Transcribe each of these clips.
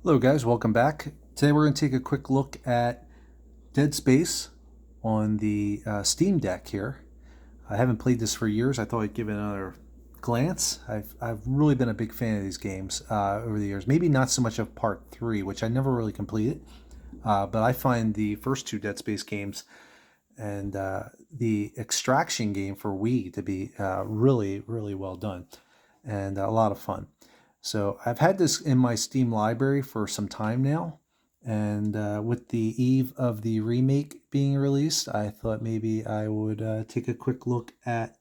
Hello guys, welcome back. Today we're going to take a quick look at Dead Space on the Steam Deck here. I haven't played this for years. I thought I'd give it another glance. I've really been a big fan of these games over the years. Maybe not so much of Part 3, which I never really completed. But I find the first two Dead Space games and the Extraction game for Wii to be really, really well done and a lot of fun. So I've had this in my Steam library for some time now, and with the eve of the remake being released, I thought maybe I would take a quick look at,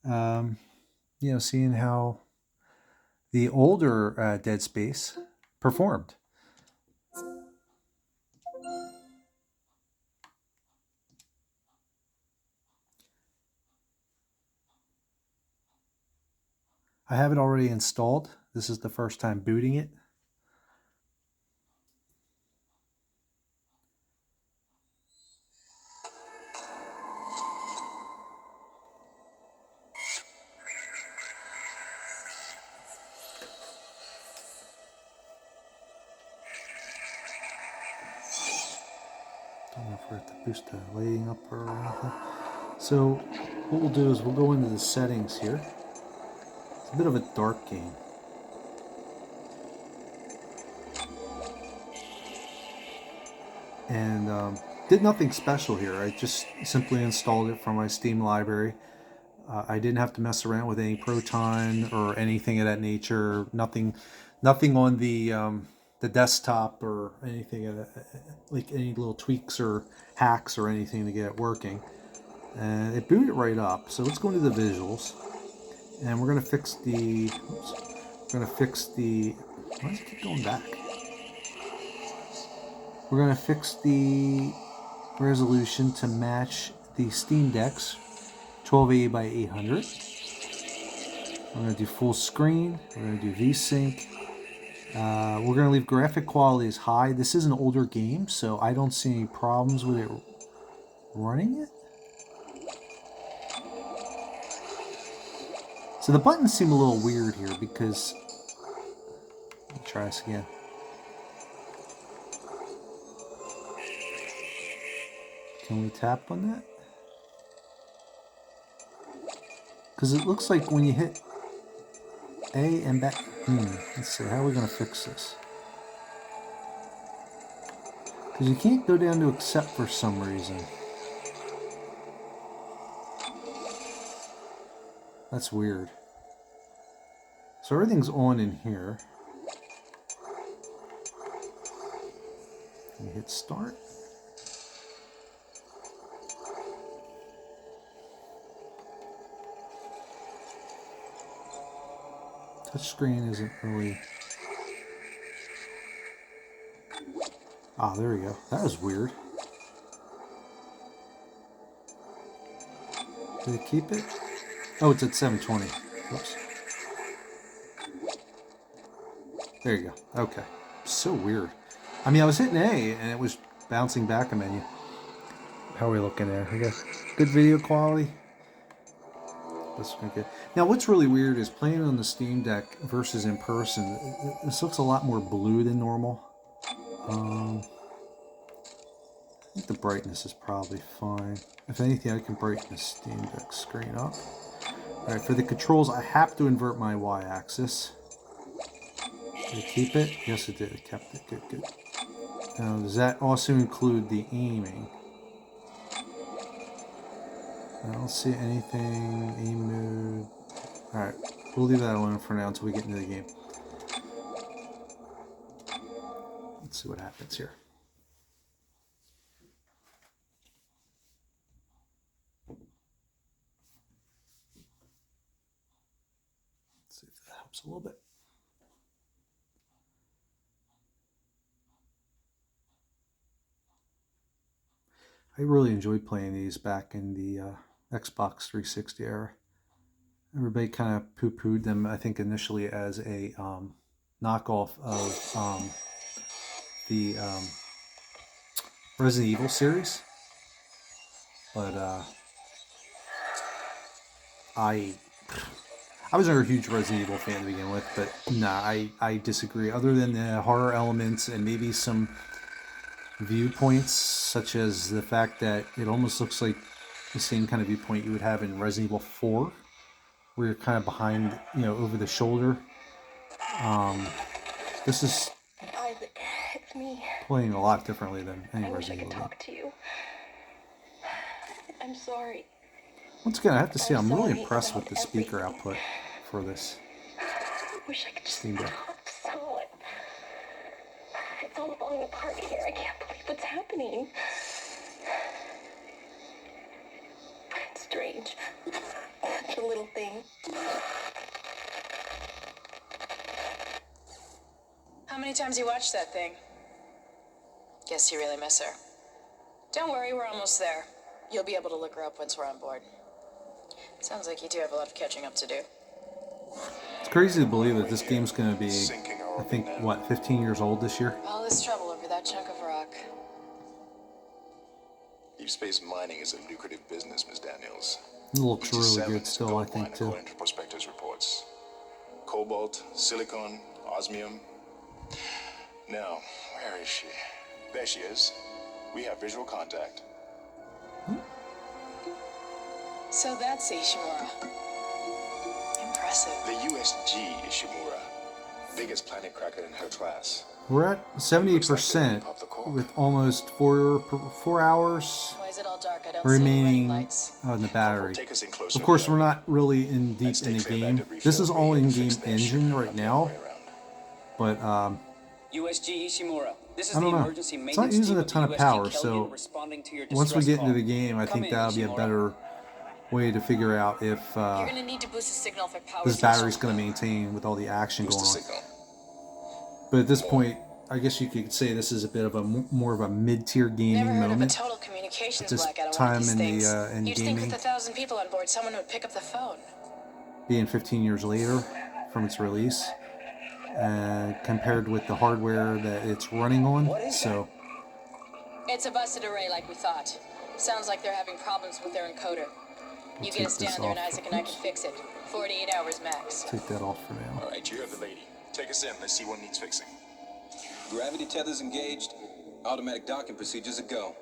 um, seeing how the older Dead Space performed. I have it already installed. This is the first time booting it. Don't know if we're at the boost the lighting up or anything. So what we'll do is we'll go into the settings here. It's a bit of a dark game. And did nothing special here. I just simply installed it from my Steam library. I didn't have to mess around with any Proton or anything of that nature. Nothing on the desktop or anything like any little tweaks or hacks or anything to get it working. And it booted right up. So let's go into the visuals, and we're gonna fix the. Oops, we're gonna fix the. Why does it keep going back? We're going to fix the resolution to match the Steam Deck's 1280 by 800. We're going to do full screen. We're going to do VSync. We're going to leave graphic quality as high. This is an older game, so I don't see any problems with it running it. So the buttons seem a little weird here because... Let me try this again. Can we tap on that? Because it looks like when you hit A and back... let's see, how are we going to fix this? Because you can't go down to accept for some reason. That's weird. So everything's on in here. Can we hit start? Touchscreen isn't really... Ah, there we go. That was weird. Did it keep it? Oh, it's at 720. Whoops. There you go. Okay. So weird. I mean, I was hitting A and it was bouncing back a menu. How are we looking there? I guess good video quality. That's good. Now, what's really weird is playing on the Steam Deck versus in person. This looks a lot more blue than normal. I think the brightness is probably fine. If anything, I can brighten the Steam Deck screen up. Alright, for the controls, I have to invert my Y-axis. Did it keep it? Yes, it did. It kept it. Good, good. Now, does that also include the aiming? I don't see anything. Aim mode. Alright, we'll leave that alone for now until we get into the game. Let's see what happens here. Let's see if that helps a little bit. I really enjoyed playing these back in the Xbox 360 era. Everybody kind of poo-pooed them, I think, initially as a knockoff of the Resident Evil series. But I I was never a huge Resident Evil fan to begin with, but nah, I disagree. Other than the horror elements and maybe some viewpoints, such as the fact that it almost looks like the same kind of viewpoint you would have in Resident Evil 4, where you're kind of behind, over the shoulder. This is Isaac, it's me. playing a lot differently than any I wish I Resident could Evil game. talk to you. I'm sorry. Once again, I have to say I'm really sorry impressed with about the speaker everything. output for this I wish I could just Steam Deck. talk to someone. It's all falling apart here. I can't believe what's happening. It's strange. Such a little thing. How many times you watched that thing? Guess you really miss her. Don't worry, we're almost there. You'll be able to look her up once we're on board. Sounds like you do have a lot of catching up to do. It's crazy to believe that this game's going to be, I think, 15 years old this year? All this trouble over that chunk of rock. Deep space mining is a lucrative business, Ms. Daniels. It looks really 87 good is still, I gold think, mine, too. According to prospectors' reports. Cobalt, silicon, osmium. Now, where is she? There she is. We have visual contact. So that's Ishimura. Impressive. The USG Ishimura, biggest planet cracker in her class. We're at 78% with almost 4 hours Why is it all dark? I don't remaining see any lights. on the battery. Take us in closer. Of course, we're not really in deep in the game. This is all in-game engine right now, but USG Ishimura. This is I the don't know. emergency It's not maintenance using team a of the ton of USG power, Kelvin so responding to your once we distress get into call. the game, I Come think in, that'll be a Ishimura. better way to figure out if You're gonna need to boost the signal for power. this battery's going to maintain with all the action Boost going the on. signal. But at this point, I guess you could say this is a bit of a more of a mid-tier gaming Never heard moment. of a total communications At this blackout on time one of these in the, things. in You'd think gaming. with 1,000 people on board, someone would pick up the phone. Being 15 years later from its release, and compared with the hardware that it's running on. So It's a busted array like we thought. Sounds like they're having problems with their encoder. You take get us this down there and off. Isaac and I can fix it. 48 hours max. take that off for now. All right, you heard the lady. Take us in. Let's see what needs fixing. Gravity tethers engaged. Automatic docking procedures a go.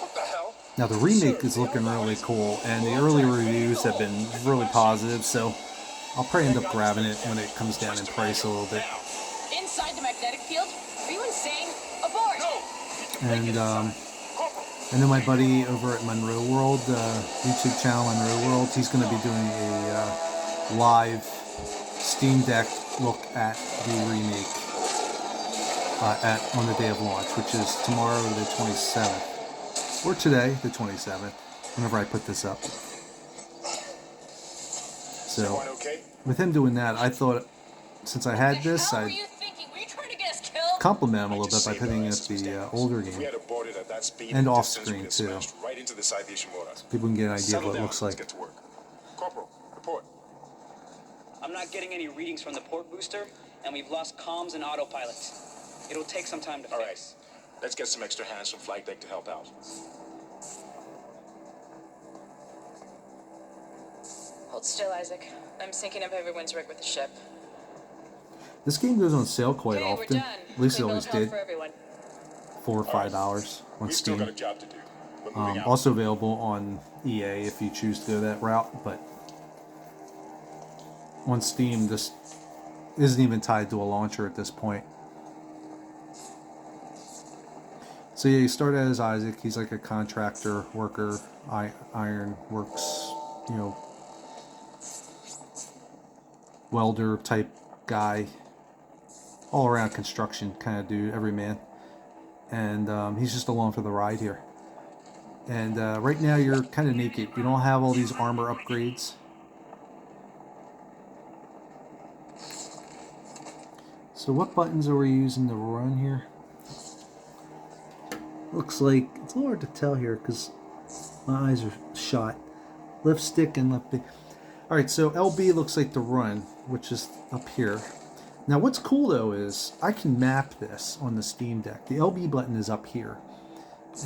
What the hell? Now the remake is looking really cool, and the early reviews have been really positive, so I'll probably end up grabbing it when it comes down in price a little bit. Inside the magnetic field? Are you insane? Abort! And then my buddy over at Monroe World, YouTube channel Monroe World, he's going to be doing a live Steam Deck look at the remake on the day of launch, which is tomorrow the 27th, or today the 27th, whenever I put this up. So Everyone okay? with him doing that, I thought since I had this, How were I'd you thinking? Were you trying to get us killed? compliment him a little bit by putting up the older If we game. had aborted at that speed And off distance, screen, we'd have too. smashed right into the side of the Ishimura. People can get an idea of Settle what it down. looks Let's like. get to work. Corporal, report. I'm not getting any readings from the port booster, and we've lost comms and autopilot. It'll take some time to All right. fix. Let's get some extra hands from flight deck to help out. Hold still, Isaac. I'm syncing up everyone's rig with the ship. This game goes on sale quite Okay, we're often. done. At least it We always built hell did. for everyone. $4 or $5 on We've still Steam. got a job to do. We're moving out. Also available on EA if you choose to go that route, but on Steam, this isn't even tied to a launcher at this point. So yeah, you start as Isaac. He's like a contractor worker, iron works, welder type guy, all around construction kind of dude, every man. And he's just along for the ride here. And right now you're kind of naked. You don't have all these armor upgrades. So what buttons are we using to run here? Looks like it's a little hard to tell here because my eyes are shot. Left stick and left B. Alright, so LB looks like the run, which is up here. Now what's cool though is I can map this on the Steam Deck. The LB button is up here.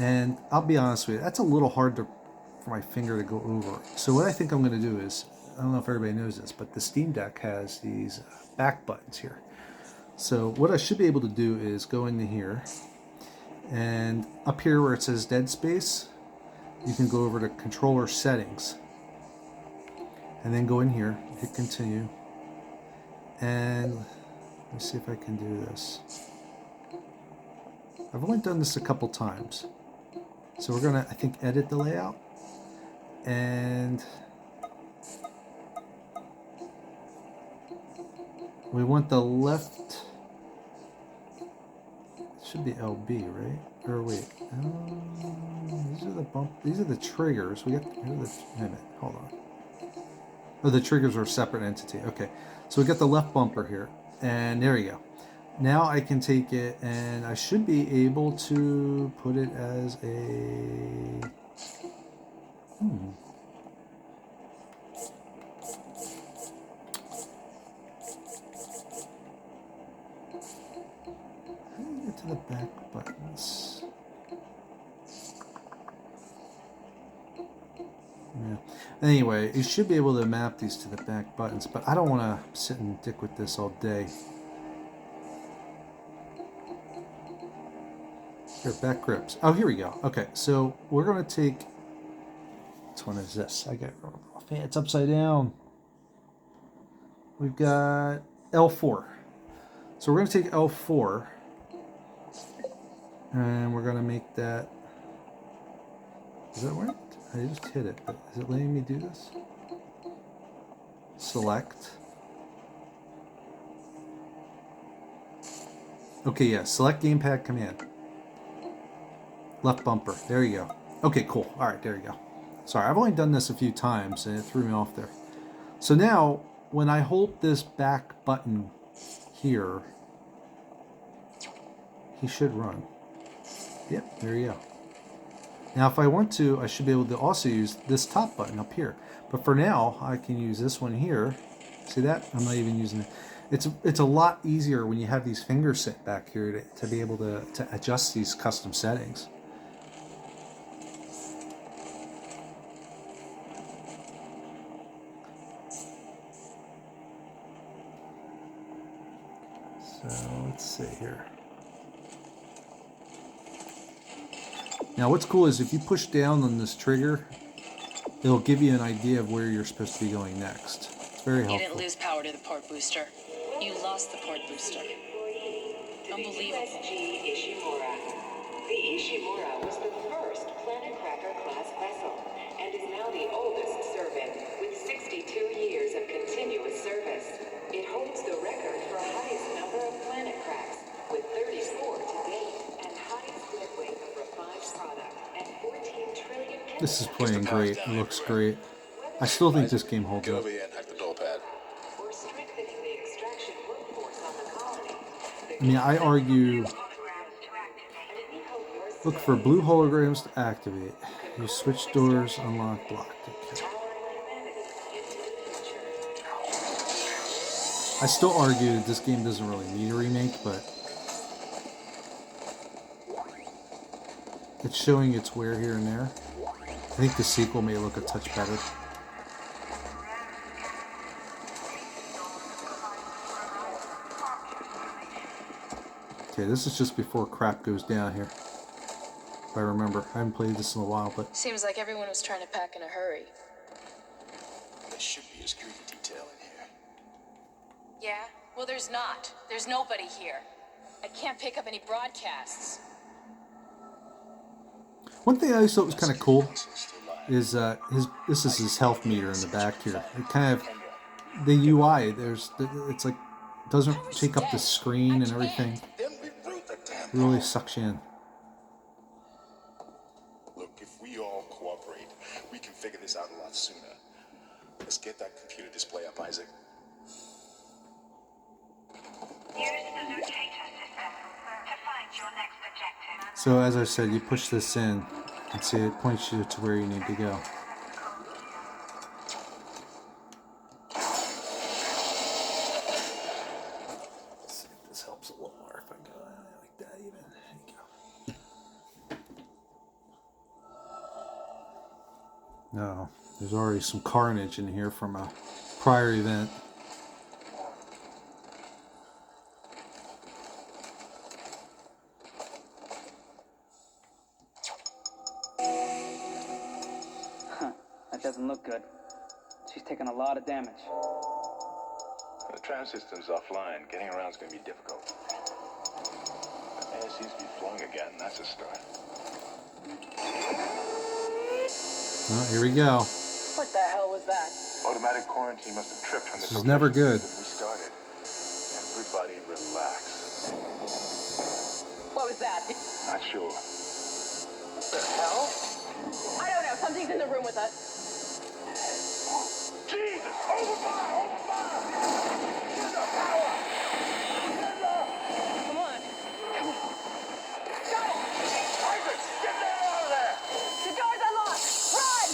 And I'll be honest with you, that's a little hard to for my finger to go over. So what I think I'm going to do is, I don't know if everybody knows this, but the Steam Deck has these back buttons here. So what I should be able to do is go into here, and up here where it says Dead Space, you can go over to controller settings, and then go in here, hit continue, and let's see if I can do this. I've only done this a couple times. So we're gonna, I think, edit the layout, and we want the left, it should be LB, right? Or wait, these are the triggers. We got, wait a minute, hold on. Oh, the triggers are a separate entity. Okay, so we got the left bumper here, and there you go. Now I can take it, and I should be able to put it as a... How do you get to the back buttons? Yeah. Anyway, you should be able to map these to the back buttons, but I don't want to sit and dick with this all day. Here, back grips. Oh, here we go. Okay, so we're going to take... Which one is this? I got it off. Yeah, it's upside down. We've got L4. So we're going to take L4, and we're going to make that... Is that right? I just hit it, but is it letting me do this? Select. Okay, yeah, select gamepad command. Left bumper. There you go. Okay, cool. All right, there you go. Sorry, I've only done this a few times, and it threw me off there. So now, when I hold this back button here, he should run. Yep, there you go. Now, if I want to, I should be able to also use this top button up here. But for now, I can use this one here. See that? I'm not even using it. It's a lot easier when you have these fingers set back here to be able to adjust these custom settings. So let's see here. Now what's cool is if you push down on this trigger, it'll give you an idea of where you're supposed to be going next. It's very helpful. You didn't lose power to the port booster. You lost the port booster. Unbelievable. The Ishimura was the first Planet Cracker class vessel and is now the oldest Servant with 62 years of continuous service. It holds the record for highest number of planet cracks with 34 to date and highest net weight of refined product at 14 trillion kilograms. This is playing great. It looks great. I still think this game holds Get up. over here and hack the door pad. Or strengthening the extraction workforce on the colony. I mean, I argue, look for blue holograms to activate. You switch doors, unlock, blocked. Okay. I still argue that this game doesn't really need a remake, but it's showing its wear here and there. I think the sequel may look a touch better. Okay, this is just before crap goes down here. If I remember. I haven't played this in a while, but... Seems like everyone was trying to pack in a hurry. There should be a security detail in here. Yeah? Well, there's not. There's nobody here. I can't pick up any broadcasts. One thing I always thought was kind of cool is this is his health meter in the back here. It kind of, the UI, it's like, doesn't take up the screen and everything. Then reboot the damn It really sucks you in. Look, if we all cooperate, we can figure this out a lot sooner. Let's get that computer display up, Isaac. Use the locator system to find your next objective. So as I said, you push this in and see it points you to where you need to go. Let's see if this helps a little more if I go like that even. There you go. No, there's already some carnage in here from a prior event. That doesn't look good. She's taken a lot of damage. The tram system's offline. Getting around's gonna be difficult. The air seems to be flowing again. That's a start. Well, here we go. What the hell was that? Automatic quarantine must have tripped when the This is never good. restarted. Everybody relax. What was that? Not sure. What the hell? I don't know. Something's in the room with us. Jesus! Over fire! Over fire! Get the power! Come on. Got it. Isaac, get that out of there! The door's unlocked. Run!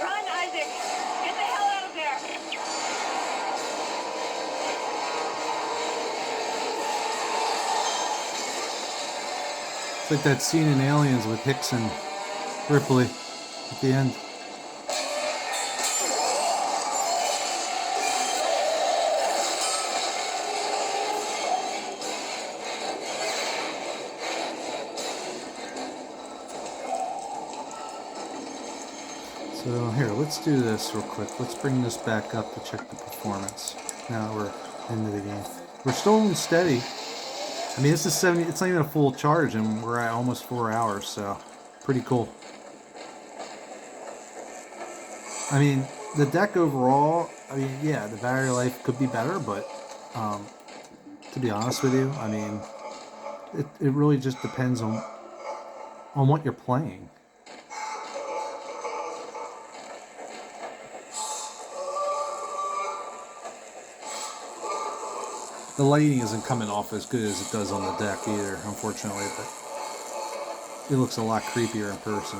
Run, Isaac. Get the hell out of there. It's like that scene in Aliens with Hicks and Ripley at the end. So here, let's do this real quick. Let's bring this back up to check the performance. Now we're into the game. We're still holding steady. I mean, this is 70. It's not even a full charge, and we're at almost 4 hours. So, pretty cool. I mean, the deck overall. I mean, yeah, the battery life could be better, but to be honest with you, I mean, it really just depends on what you're playing. The lighting isn't coming off as good as it does on the deck either, unfortunately, but it looks a lot creepier in person,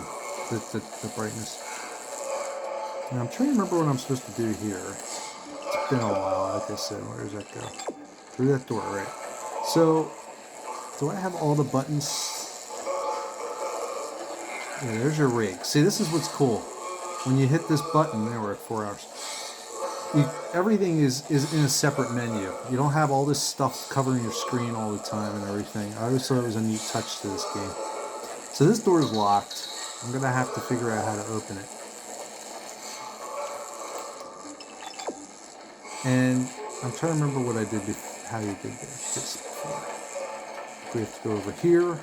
the brightness. Now, I'm trying to remember what I'm supposed to do here. It's been a while, like I said. Where does that go? Through that door, right. So, do I have all the buttons? Yeah, there's your rig. See, this is what's cool. When you hit this button, there we're at 4 hours. Everything is in a separate menu. You don't have all this stuff covering your screen all the time and everything. I always thought it was a neat touch to this game. So this door is locked. I'm going to have to figure out how to open it. And I'm trying to remember what I did, how you did this before. We have to go over here.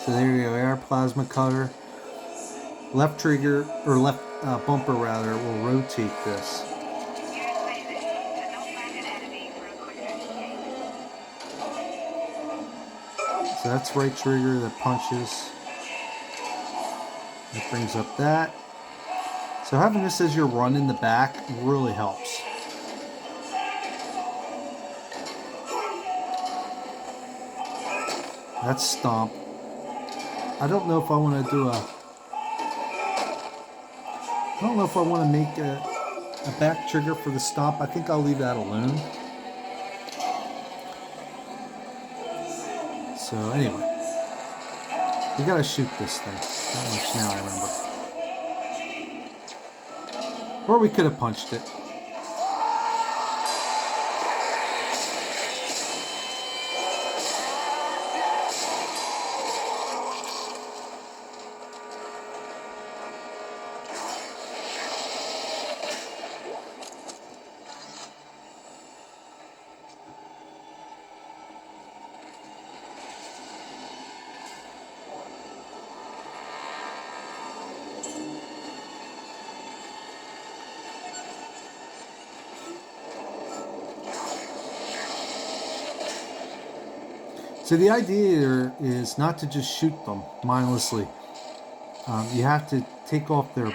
So there you go, air plasma cutter. Left trigger, or left bumper rather, will rotate this. So that's right trigger that punches. That brings up that. So having this as your run in the back really helps. That's stomp. I don't know if I want to do I don't know if I want to make a back trigger for the stomp. I think I'll leave that alone. So anyway, we gotta shoot this thing. That much now I remember. Or we could have punched it. So the idea here is not to just shoot them mindlessly. You have to take off their.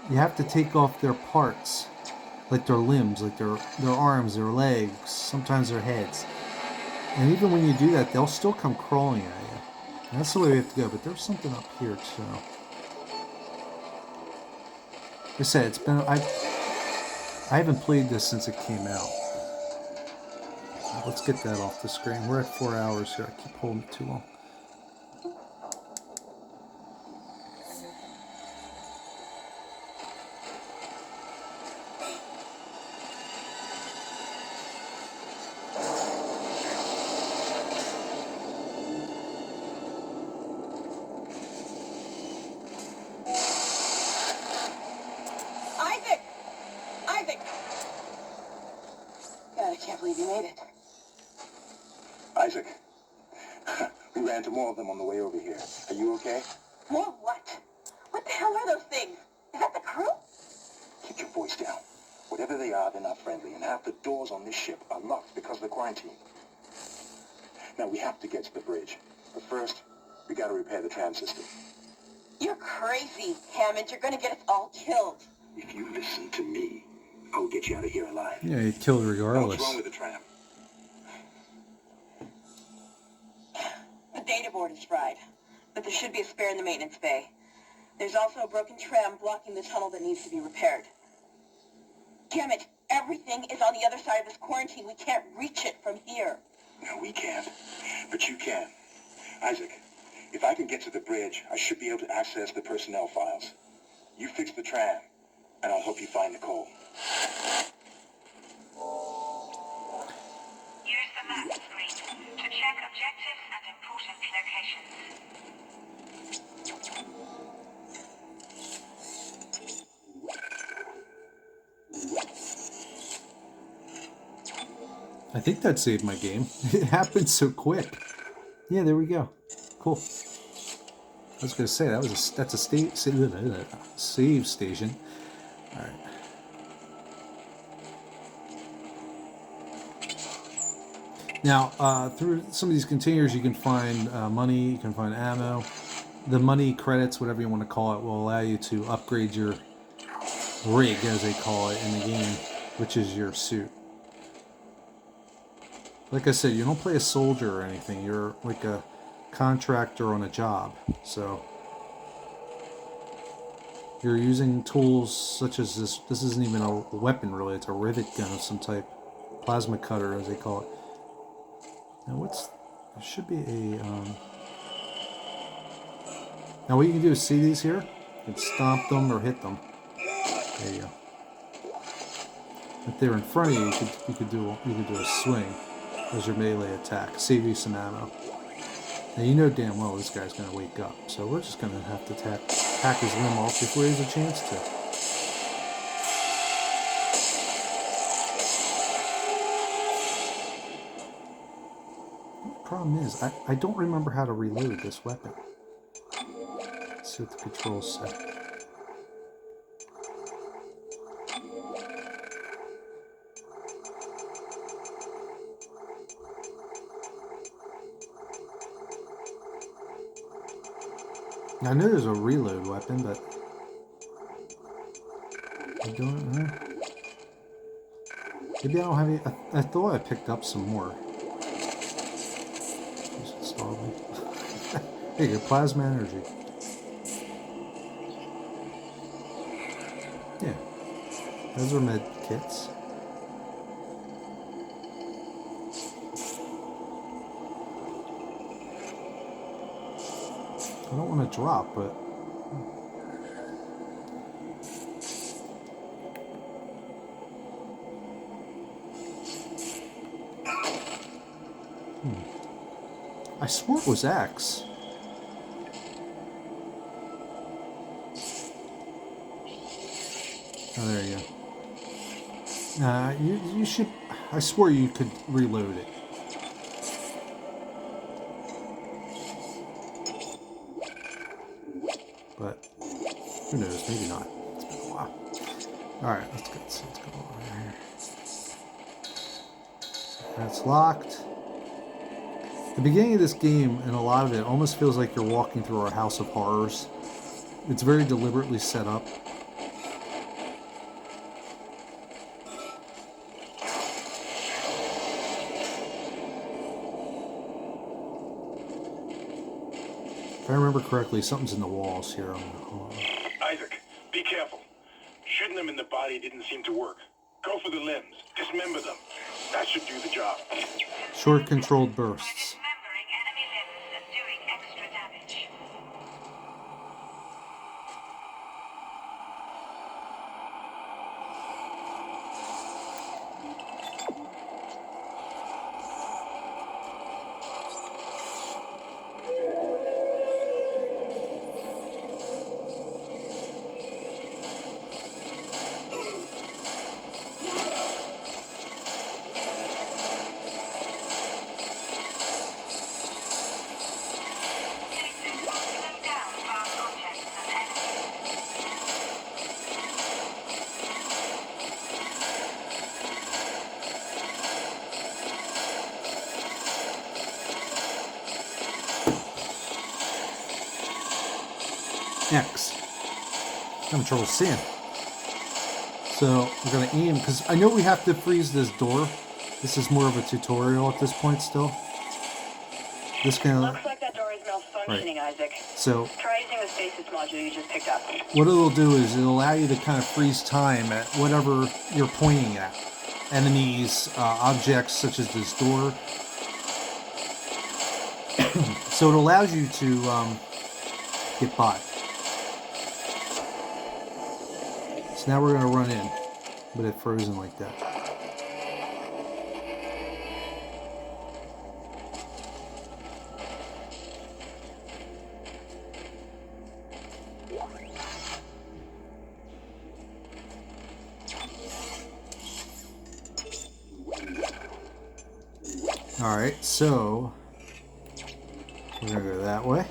You have to take off their parts, like their limbs, like their arms, their legs, sometimes their heads, And even when you do that, they'll still come crawling at you. And that's the way we have to go. But there's something up here too. Like I said, it's been I haven't played this since it came out. Let's get that off the screen. We're at 4 hours here. I keep holding it too long. Isaac! Isaac! God, I can't believe you made it. Isaac, we ran into more of them on the way over here. Are you okay? More what? What the hell are those things? Is that the crew? Keep your voice down. Whatever they are, they're not friendly, and half the doors on this ship are locked because of the quarantine. Now, we have to get to the bridge. But first, we gotta repair the tram system. You're crazy, Hammond. You're gonna get us all killed. If you listen to me, I'll get you out of here alive. Yeah, you'd killed Now, regardless. what's wrong with the tram? The data board is fried, but there should be a spare in the maintenance bay. There's also a broken tram blocking the tunnel that needs to be repaired. Damn it, everything is on the other side of this quarantine. We can't reach it from here. No, we can't. But you can. Isaac, if I can get to the bridge, I should be able to access the personnel files. You fix the tram, and I'll help you find Nicole. Use the map screen to check objectives and important locations. I think that saved my game. It happened so quick. Yeah, there we go. Cool. I was gonna say that's a save station. All right. Now, through some of these containers, you can find money. You can find ammo. The money credits, whatever you want to call it, will allow you to upgrade your rig, as they call it in the game, which is your suit. Like I said, you don't play a soldier or anything. You're like a contractor on a job. So you're using tools such as this. This isn't even a weapon, really. It's a rivet gun of some type. Plasma cutter, as they call it. Now, there should be a... Now, what you can do is see these here? You can stomp them or hit them. There you go. If they're in front of you, you could do a swing as your melee attack, save you some ammo. Now you know damn well this guy's gonna wake up, so we're just gonna have to hack his limb off before he has a chance to. The problem is, I don't remember how to reload this weapon. Let's see what the controls say. I know there's a reload weapon, but I don't know. Maybe I don't have any. I thought I picked up some more. There you go, plasma energy. Yeah, those are med kits. I don't want to drop, but... I swore it was X. Oh, there you go. You should... I swore you could reload it. But who knows? Maybe not. It's been a while. All right, let's go. Let's go over here. That's locked. The beginning of this game, and a lot of it, almost feels like you're walking through a house of horrors. It's very deliberately set up. If I remember correctly, something's in the walls here. Hold on. Isaac, be careful. Shooting them in the body didn't seem to work. Go for the limbs. Dismember them. That should do the job. Short controlled bursts. Dismembering enemy limbs and doing extra damage. X. I'm having trouble seeing. So we're gonna aim because I know we have to freeze this door. This is more of a tutorial at this point still. This can Looks like that door is malfunctioning, right. Isaac. So Try using the stasis module you just picked up. what it'll do is it'll allow you to kind of freeze time at whatever you're pointing at. Enemies, objects such as this door. So it allows you to get by. So now we're going to run in with it frozen like that. Alright, so we're going to go that way.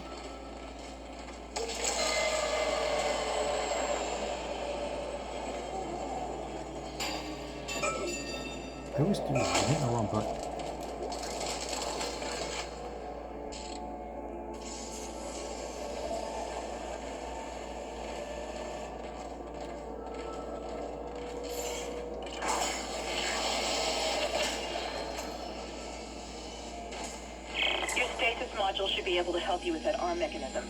I always do that. I hit the wrong button. Your stasis module should be able to help you with that arm mechanism.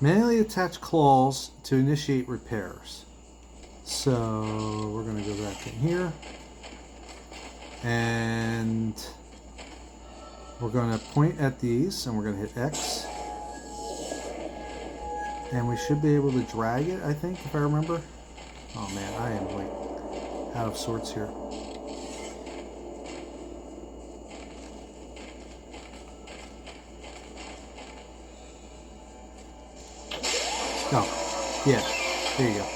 Manually attach claws to initiate repairs. So we're going to go back in here. And we're going to point at these and we're going to hit X. And we should be able to drag it, I think, if I remember. Oh man, I am like out of sorts here. Oh, yeah, there you go.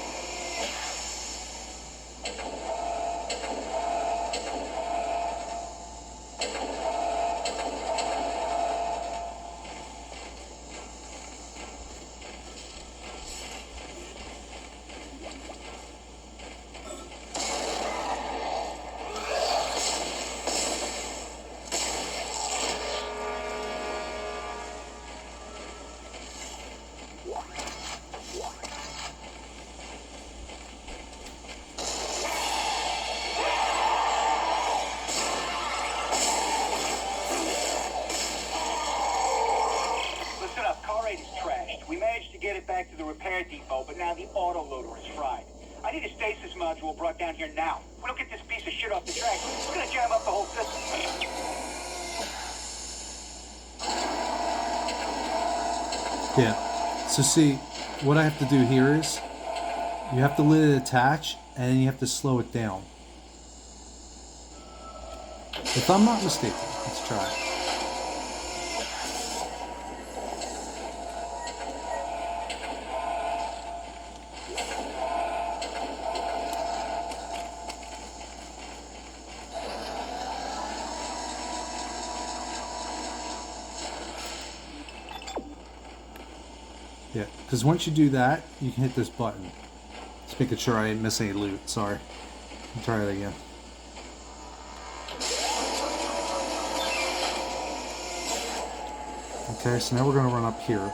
Listen up, car 8 is trashed. We managed to get it back to the repair depot, but now the autoloader is fried. I need a stasis module brought down here now. If we don't get this piece of shit off the track, we're gonna jam up the whole system. Yeah. So see, what I have to do here is you have to let it attach and then you have to slow it down. If I'm not mistaken, let's try it. Yeah, because once you do that, you can hit this button. Just making sure I didn't miss any loot. Sorry. I'll try it again. Okay, so now we're going to run up here.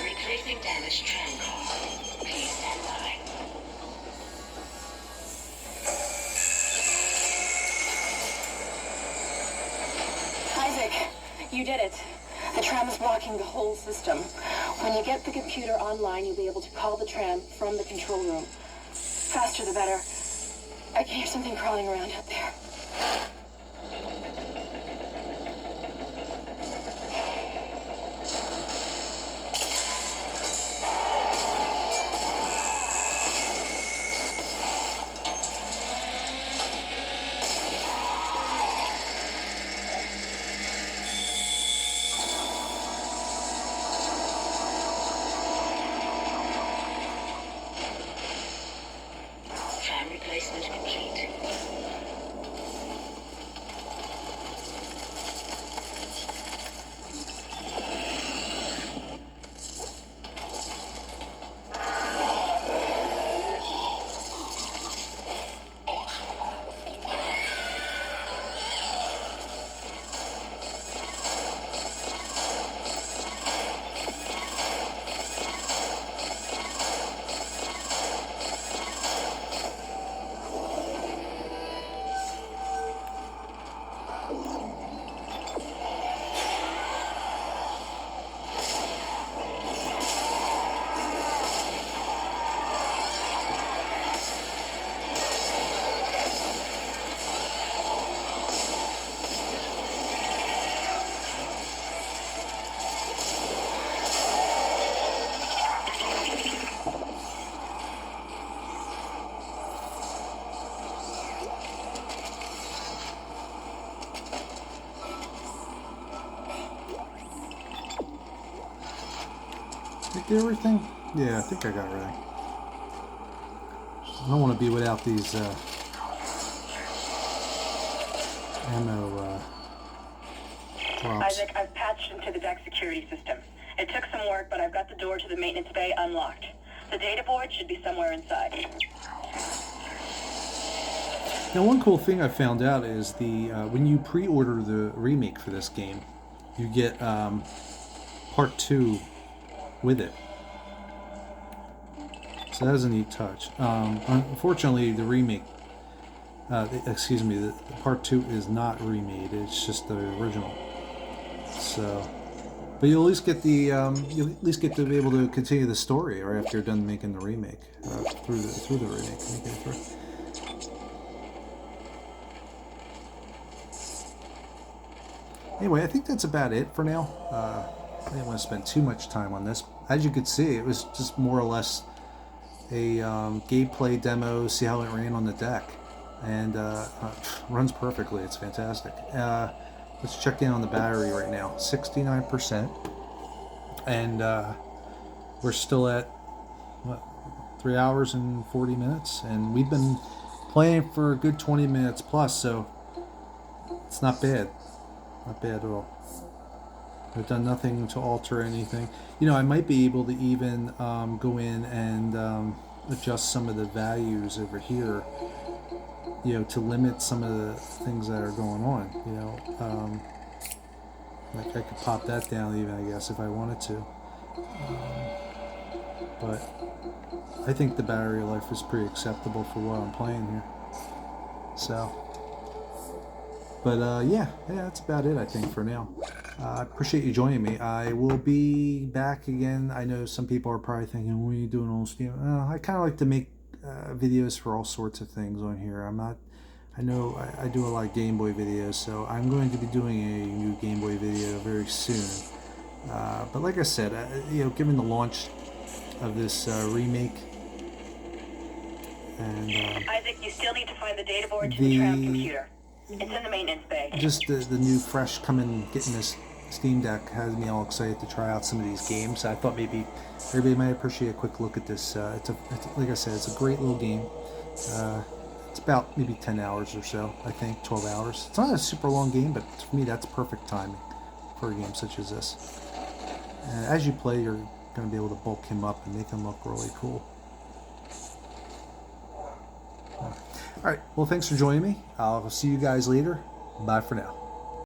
Replacing damaged tram car. Please stand by. Isaac, you did it. The tram is blocking the whole system. When you get the computer online, you'll be able to call the tram from the control room. Faster the better. I can hear something crawling around out there. Tram replacement complete. Get everything? Yeah, I think I got everything. I don't want to be without these ammo drops. Isaac, I've patched into the deck security system. It took some work, but I've got the door to the maintenance bay unlocked. The data board should be somewhere inside. Now, one cool thing I found out is the when you pre-order the remake for this game, you get part 2 with it. So that is a neat touch. Unfortunately, the remake, the part 2 is not remade. It's just the original. So, but you'll at least get the you'll at least get to be able to continue the story right after you're done making the remake through the remake. Make it through. Anyway, I think that's about it for now. I didn't want to spend too much time on this. As you could see, it was just more or less a gameplay demo, see how it ran on the deck. And runs perfectly. It's fantastic. Let's check in on the battery right now. 69%. And we're still at, what, 3 hours and 40 minutes? And we've been playing for a good 20 minutes plus, so it's not bad. Not bad at all. I've done nothing to alter anything. You know, I might be able to even go in and adjust some of the values over here, you know, to limit some of the things that are going on, you know. Like I could pop that down even, I guess, if I wanted to. But I think the battery life is pretty acceptable for what I'm playing here. So, but yeah, that's about it, I think, for now. I appreciate you joining me. I will be back again. I know some people are probably thinking, what are you doing on Steam? I kind of like to make videos for all sorts of things on here. I know I do a lot of Game Boy videos, so I'm going to be doing a new Game Boy video very soon. But like I said, you know, given the launch of this remake, and Isaac, you still need to find the data board to the tram computer. It's in the maintenance bay. Just the new fresh getting this Steam Deck has me all excited to try out some of these games. I thought maybe everybody might appreciate a quick look at this. It's like I said, it's a great little game. It's about maybe 10 hours or so, I think, 12 hours. It's not a super long game, but for me, that's perfect timing. for a game such as this. And as you play, you're going to be able to bulk him up and make him look really cool. Alright, well, thanks for joining me. I'll see you guys later. Bye for now.